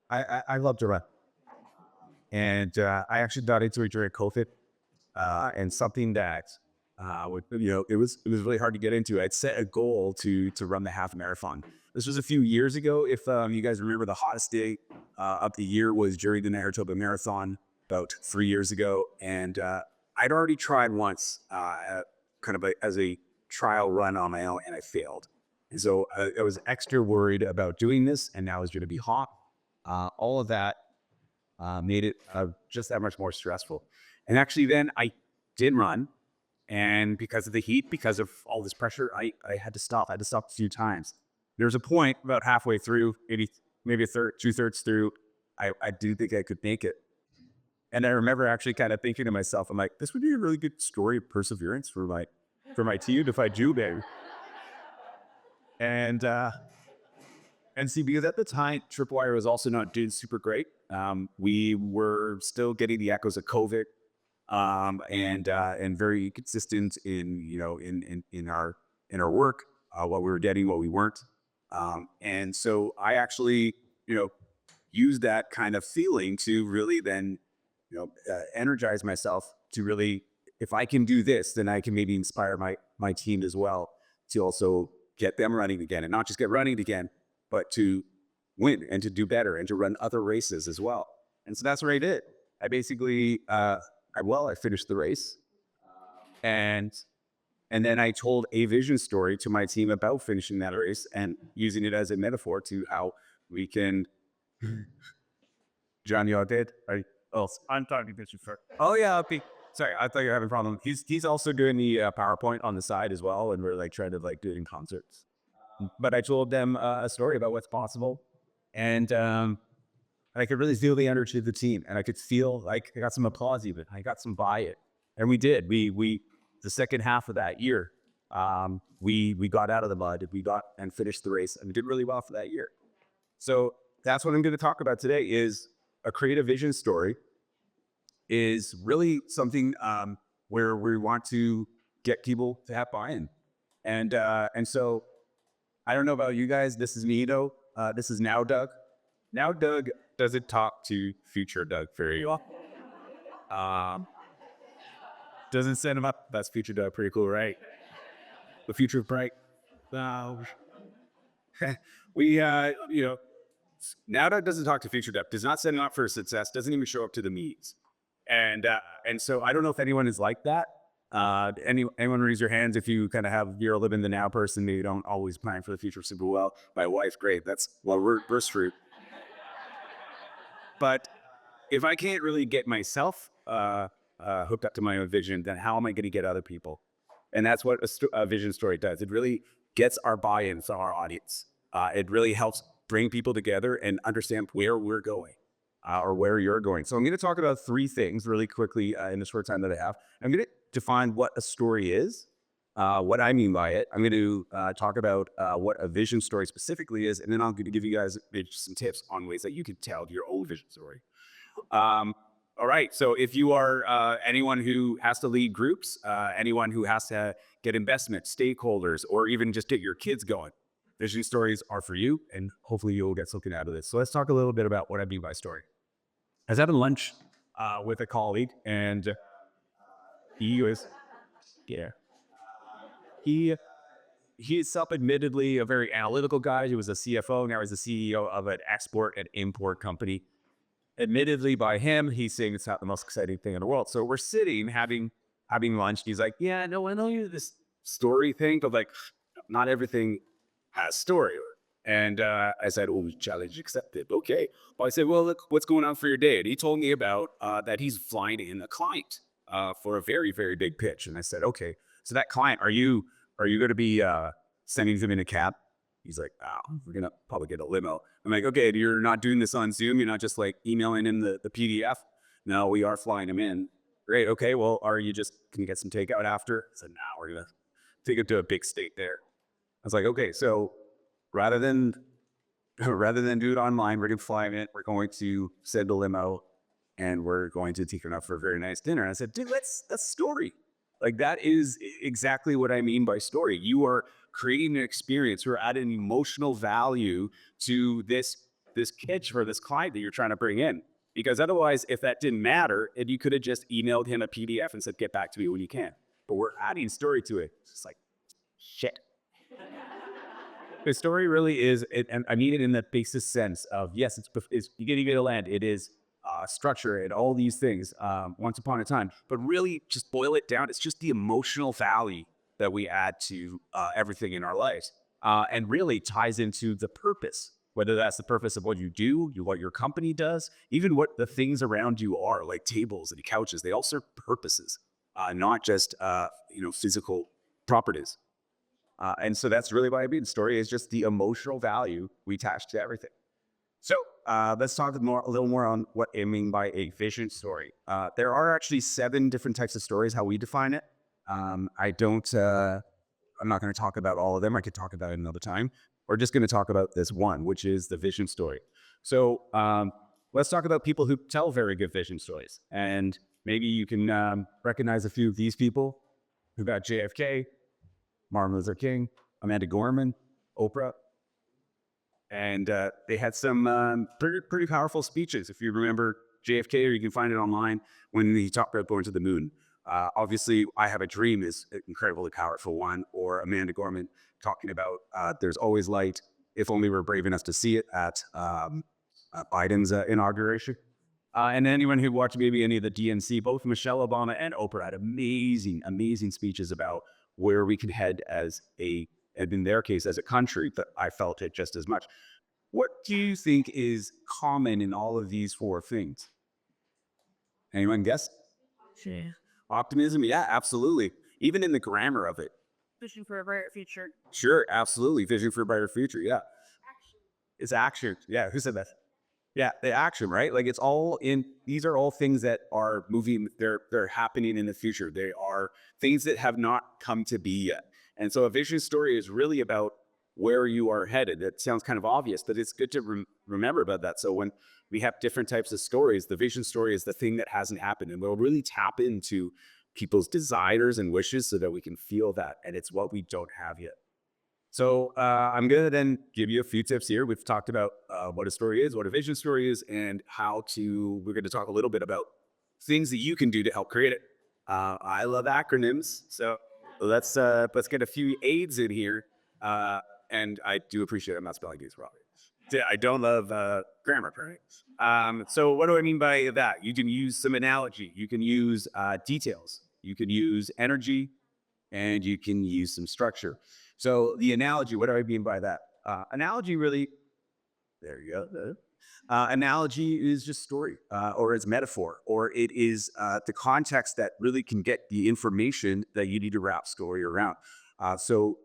I love to run, and I actually got into it during COVID, and something that it was really hard to get into. I'd set a goal to run the half marathon. This was a few years ago. If you guys remember, the hottest day of the year was during the Narratoba Marathon about 3 years ago, and I'd already tried once, kind of as a trial run on my own, and I failed. And so I was extra worried about doing this, and now it was going to be hot. All of that made it just that much more stressful. And actually, then I did run, and because of the heat, because of all this pressure, I had to stop. I had to stop a few times. There was a point about halfway through, maybe a third, 2/3 through, I do think I could make it. And I remember actually kind of thinking to myself, I'm like, this would be a really good story of perseverance for my team if I do better. And see, because at the time, Tripwire was also not doing super great. We were still getting the echoes of COVID, and very consistent in our work, what we were getting, what we weren't. And so I actually used that kind of feeling to really then energize myself to really, if I can do this, then I can maybe inspire my team as well to also get them running again, and not just get running again, but to win and to do better and to run other races as well. And so that's what I did. I basically, I finished the race, and then I told a vision story to my team about finishing that race and using it as a metaphor to how we can. John, you all did? Oh, I'm talking to you first. oh yeah, okay. Sorry, I thought you were having a problem. He's also doing the PowerPoint on the side as well, and we're like trying to like do it in concerts. But I told them a story about what's possible, and I could really feel the energy of the team, and I could feel like I got some applause, even I got some buy-in, and we did. We the second half of that year, we got out of the mud, we got and finished the race, and did really well for that year. So that's what I'm going to talk about today: is a creative vision story. Is really something where we want to get people to have buy-in, and so I don't know about you guys. This is me, though. This is now Doug. Now Doug doesn't talk to future Doug very well. Doesn't send him up. That's future Doug. Pretty cool, right? The future of bright. Uh, we, now Doug doesn't talk to future Doug. Does not send him up for success. Doesn't even show up to the meetings. And so I don't know if anyone is like that. Anyone raise your hands if you kind of you're a living the now person, you don't always plan for the future super well. My wife, great. We're screwed. But if I can't really get myself hooked up to my own vision, then how am I going to get other people? And that's what a vision story does. It really gets our buy-in from our audience. It really helps bring people together and understand where we're going. Or where you're going. So I'm going to talk about three things really quickly in the short time that I have. I'm going to define what a story is, what I mean by it. I'm going to talk about what a vision story specifically is, and then I'm going to give you guys some tips on ways that you can tell your own vision story. All right. So if you are anyone who has to lead groups, anyone who has to get investment, stakeholders, or even just get your kids going, vision stories are for you, and hopefully you'll get something out of this. So let's talk a little bit about what I mean by story. I was having lunch with a colleague, and he was, yeah, he is self-admittedly a very analytical guy. He was a CFO, now he's the CEO of an export and import company. Admittedly, by him, he's saying it's not the most exciting thing in the world. So we're sitting having lunch. He's like, "Yeah, no, I know you this story thing, but like, not everything has story." And I said, "Oh, challenge accepted." Okay. Well, I said, "Well, look, what's going on for your day?" And he told me about that he's flying in a client for a very, very big pitch. And I said, "Okay, so that client, are you going to be sending them in a cab?" He's like, "Oh, we're gonna probably get a limo." I'm like, "Okay, you're not doing this on Zoom. You're not just like emailing in the PDF. No, we are flying them in." Great. Okay. Well, can you get some takeout after? I said, "No, we're gonna take it to a big state there." I was like, "Okay, so rather than do it online, we're gonna fly them in. We're going to send a limo, and we're going to take them out for a very nice dinner." And I said, "Dude, that's story. Like that is exactly what I mean by story. You are creating an experience. You're adding emotional value to this this pitch for this client that you're trying to bring in. Because otherwise, if that didn't matter, and you could have just emailed him a PDF and said, "Get back to me when you can." But we're adding story to it. It's just like shit. The story really is, and I mean it in the basis sense of yes, it's beginning, middle, end. It is structure and all these things. Once upon a time, but really, just boil it down. It's just the emotional value that we add to everything in our lives, and really ties into the purpose. Whether that's the purpose of what you do, what your company does, even what the things around you are, like tables and couches. They all serve purposes, not just physical properties. And so that's really why I mean story is just the emotional value we attach to everything. So let's talk a little more on what I mean by a vision story. There are actually 7 different types of stories, how we define it. I don't, I'm not going to talk about all of them. I could talk about it another time. We're just going to talk about this one, which is the vision story. So let's talk about people who tell very good vision stories. And maybe you can recognize a few of these people. We've got JFK, Martin Luther King, Amanda Gorman, Oprah. And they had some pretty powerful speeches. If you remember JFK, or you can find it online, when he talked about going to the moon. Obviously, I Have a Dream is an incredibly powerful one. Or Amanda Gorman talking about there's always light, if only we're brave enough to see it at Biden's inauguration. And anyone who watched maybe any of the DNC, both Michelle Obama and Oprah had amazing, amazing speeches about where we can head as and in their case, as a country. That I felt it just as much. What do you think is common in all of these 4 things? Anyone guess? Sure. Optimism? Yeah, absolutely. Even in the grammar of it. Wishing for a brighter future. Sure, absolutely. Vision for a brighter future. Yeah. It's action. Yeah, who said that? Yeah, the action, right? Like it's all in. These are all things that are moving. They're happening in the future. They are things that have not come to be yet. And so a vision story is really about where you are headed. It sounds kind of obvious, but it's good to remember about that. So when we have different types of stories, the vision story is the thing that hasn't happened, and we'll really tap into people's desires and wishes so that we can feel that, and it's what we don't have yet. So I'm going to then give you a few tips here. We've talked about what a story is, what a vision story is, and we're going to talk a little bit about things that you can do to help create it. I love acronyms, so let's get a few aids in here. And I do appreciate I'm not spelling these wrong. I don't love grammar, right? So what do I mean by that? You can use some analogy. You can use details. You can use energy, and you can use some structure. So the analogy, what do I mean by that? Analogy really, there you go. Analogy is just story, or it's metaphor, or it is the context that really can get the information that you need to wrap story around. So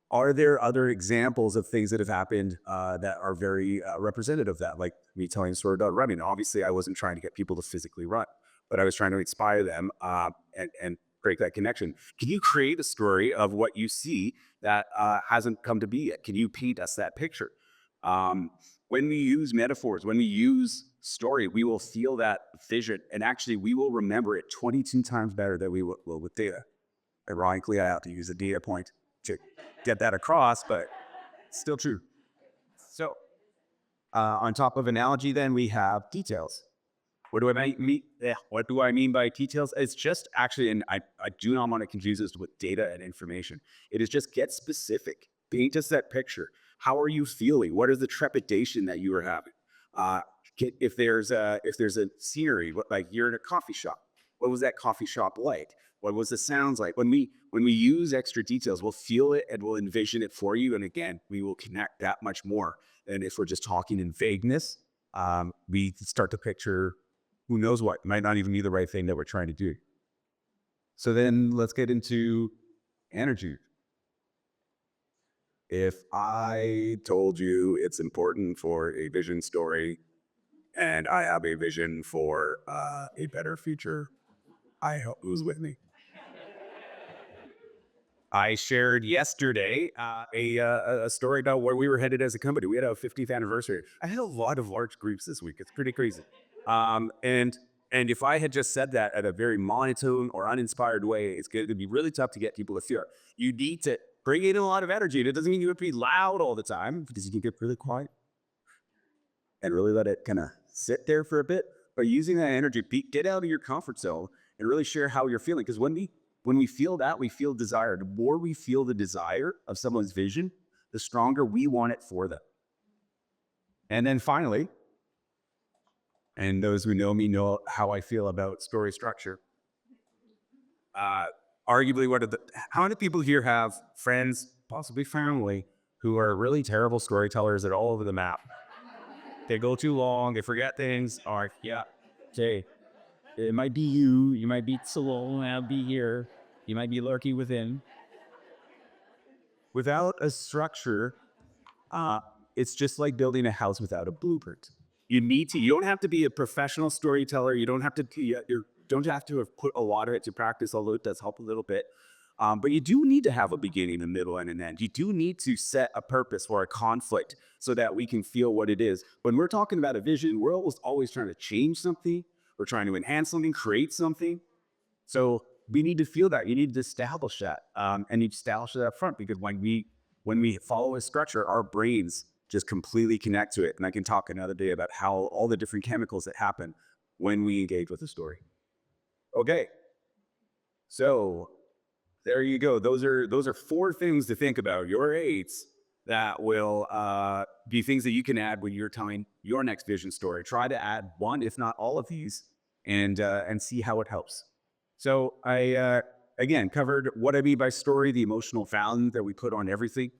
are there other examples of things that have happened that are very representative of that? Like me telling a story about running. Obviously, I wasn't trying to get people to physically run, but I was trying to inspire them and create that connection. Can you create a story of what you see that hasn't come to be yet? Can you paint us that picture? When we use metaphors, when we use story, we will feel that vision, and actually we will remember it 22 times better than we will with data. Ironically, I have to use a data point to get that across, but it's still true. So on top of analogy, then we have details. What do I mean? What do I mean by details? It's just actually, and I do not want to confuse this with data and information. It is just get specific. Paint us that picture. How are you feeling? What is the trepidation that you are having? If there's a scenery, like you're in a coffee shop, what was that coffee shop like? What was the sounds like? When we use extra details, we'll feel it and we'll envision it for you. And again, we will connect that much more than if we're just talking in vagueness. We start to picture who knows what, might not even be the right thing that we're trying to do. So then let's get into energy. If I told you it's important for a vision story and I have a vision for a better future, I hope who's with me. I shared yesterday a story about where we were headed as a company. We had our 50th anniversary. I had a lot of large groups this week. It's pretty crazy. And if I had just said that at a very monotone or uninspired way, it's going to be really tough to get people to feel it. You need to bring in a lot of energy. And it doesn't mean you have to be loud all the time, because you can get really quiet. and really let it kind of sit there for a bit. But using that energy, get out of your comfort zone and really share how you're feeling. Because when we feel that, we feel desire. The more we feel the desire of someone's vision, the stronger we want it for them. And then finally, and those who know me know how I feel about story structure. Arguably, how many people here have friends, possibly family, who are really terrible storytellers that are all over the map? They go too long, they forget things, or yeah, okay, it might be you, you might be Salone, I'll be here, you might be lurking within. Without a structure, it's just like building a house without a blueprint. You don't have to be a professional storyteller. You don't have to, you don't have to have put a lot of it to practice, although it does help a little bit. But you do need to have a beginning, a middle, and an end. You do need to set a purpose or a conflict so that we can feel what it is. When we're talking about a vision, we're always trying to change something. We're trying to enhance something, create something. So we need to feel that. You need to establish that, and you establish it up front, because when we follow a structure, our brains just completely connect to it. And I can talk another day about how all the different chemicals that happen when we engage with a story. Okay, so there you go. Those are 4 things to think about. Your 8s that will be things that you can add when you're telling your next vision story. Try to add one, if not all of these, and see how it helps. So I again covered what I mean by story, the emotional value that we put on everything,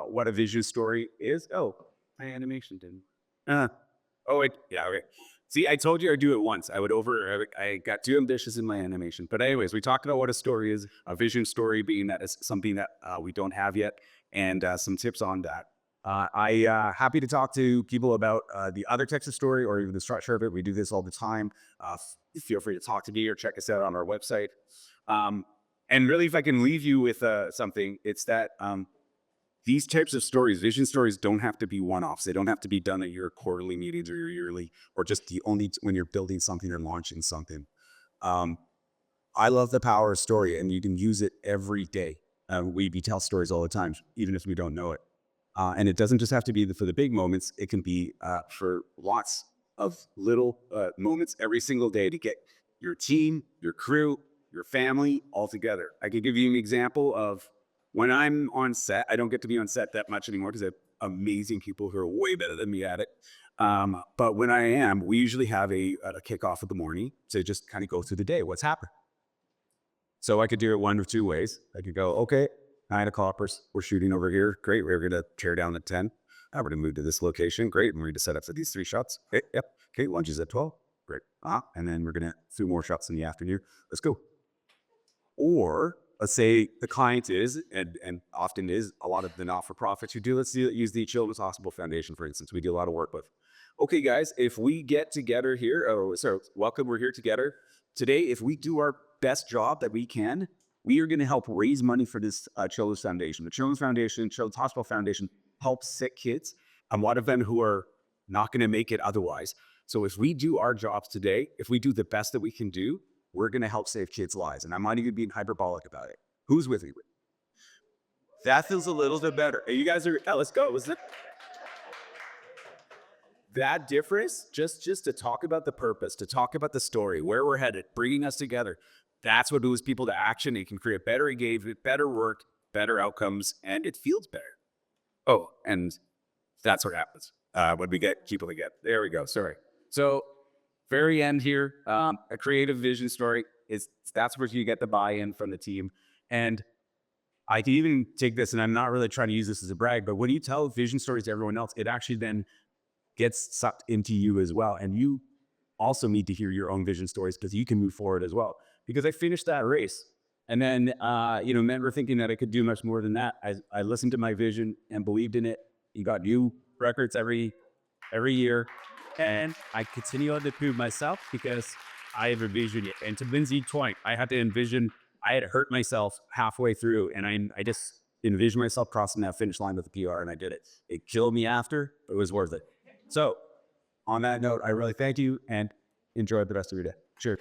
what a vision story is. Oh, my animation didn't. Yeah, okay. See, I told you I'd do it once. I got too ambitious in my animation. But anyways, we talked about what a story is, a vision story being that is something that we don't have yet, and some tips on that. Happy to talk to people about the other types of story or even the structure of it. We do this all the time. Feel free to talk to me or check us out on our website. And really, if I can leave you with something, it's that these types of stories, vision stories, don't have to be one-offs. They don't have to be done at your quarterly meetings or your yearly, or just the only when you're building something or launching something. I love the power of story, and you can use it every day. We tell stories all the time, even if we don't know it. And it doesn't just have to be for the big moments. It can be for lots of little moments every single day to get your team, your crew, your family all together. I could give you an example of when I'm on set. I don't get to be on set that much anymore because I have amazing people who are way better than me at it. But when I am, we usually have a kickoff of the morning to just kind of go through the day, what's happened. So I could do it one of 2 ways. I could go, okay, 9 o'clock, we're shooting over here. Great, we're going to tear down at 10. We're going to move to this location. Great, and we're going to set up for these 3 shots. Okay, yep. Okay, lunch is at 12. Great. And then we're going to do more shots in the afternoon. Let's go. Or let's say the client is, and often is, a lot of the not-for-profits who do, use the Children's Hospital Foundation, for instance. We do a lot of work with. Okay, guys, if we get together here, welcome, we're here together today. If we do our best job that we can, we are going to help raise money for this Children's Foundation. The Children's Foundation, Children's Hospital Foundation, helps sick kids, a lot of them who are not going to make it otherwise. So if we do our jobs today, if we do the best that we can do, we're going to help save kids' lives. And I'm not even being hyperbolic about it. Who's with me? That feels a little bit better. Hey, you guys are, let's go. That difference, just to talk about the purpose, to talk about the story, where we're headed, bringing us together, that's what moves people to action. It can create better engagement, better work, better outcomes, and it feels better. Oh, and that's what happens when we get people together. There we go. Sorry. So very end here, a creative vision story that's where you get the buy-in from the team. And I can even take this, and I'm not really trying to use this as a brag, but when you tell vision stories to everyone else, it actually then gets sucked into you as well. And you also need to hear your own vision stories because you can move forward as well. Because I finished that race, and then remember thinking that I could do much more than that. I listened to my vision and believed in it. You got new records every year, and I continue on to prove myself because I have a vision. And to Lindsay Twine, I had to envision. I had hurt myself halfway through, and I just envisioned myself crossing that finish line with the PR, and I did it. It killed me after, but it was worth it. So on that note, I really thank you and enjoy the rest of your day. Cheers.